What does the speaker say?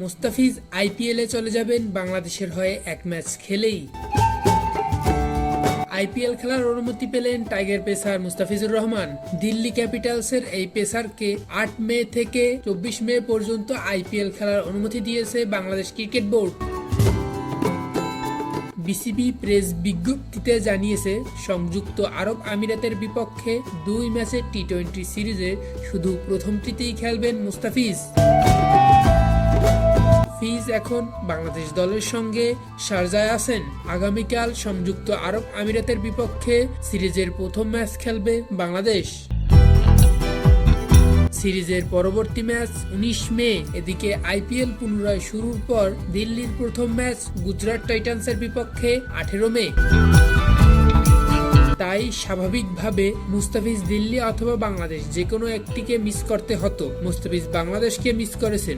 মুস্তাফিজ আইপিএলে চলে যাবেন বাংলাদেশের হয়ে এক ম্যাচ খেলেই। আইপিএল খেলার অনুমতি পেলেন টাইগার পেসার মুস্তাফিজুর রহমান। দিল্লি ক্যাপিটালসের এই পেসারকে 8 মে থেকে 24 মে পর্যন্ত আইপিএল খেলার অনুমতি দিয়েছে Bangladesh cricket board. BCB press বিজ্ঞপ্তিতে জানিয়েছে, সংযুক্ত আরব আমিরাতের বিপক্ষে 2 ম্যাচের টি-20 সিরিজে শুধু প্রথমটিতেই খেলবেন মুস্তাফিজ। ফিজ এখন বাংলাদেশ দলের সঙ্গে শারজায় আছেন। আগামীকাল সংযুক্ত আরব আমিরাতের বিপক্ষে সিরিজের প্রথম ম্যাচ খেলবে বাংলাদেশ। সিরিজের পরবর্তী ম্যাচ 19 মে। এদিকে আইপিএল পুনরায় শুরুর পর দিল্লির প্রথম ম্যাচ গুজরাট টাইটান্সের বিপক্ষে 18 মে। তাই স্বাভাবিকভাবে মুস্তাফিজ দিল্লি অথবা বাংলাদেশ যে কোনো একটিকে মিস করতে হতো। মুস্তাফিজ বাংলাদেশকে মিস করেছেন।